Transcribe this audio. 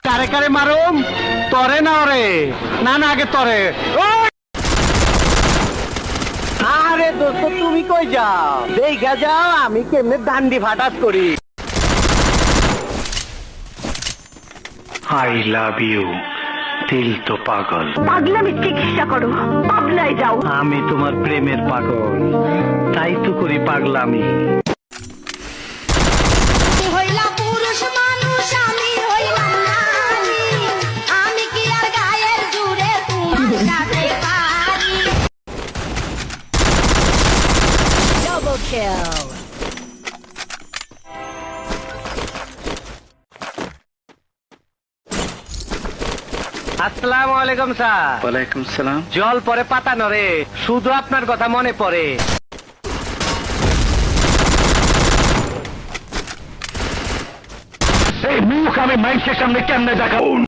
কারে কারে মারুম? তরে না ওরে? না না আগে তরে। আরে দোস্ত তুমি কই যাও? দেখা যাও আমি কেমনে দান্ডি ফাটাস করি। আই লাভ ইউ, দিল তো পাগল। পাগলামি চিকিৎসা করো, পাগলায় যাও। আমি তোমার প্রেমের পাগল, তাই তো করি পাগলামি। হইলাম পুরুষ মানুষ, আমি হইলাম নারী, আমি কি আর গায়ের জুড়ে তোমার সাথে পারি। Double kill. আসসালামু আলাইকুম স্যার। ওয়ালাইকুম সালাম। জল পরে পাতা নরে, শুধু আপনার কথা মনে পড়ে। এই মুখ আমি মাইকের সামনে কেমনে দেখাবো?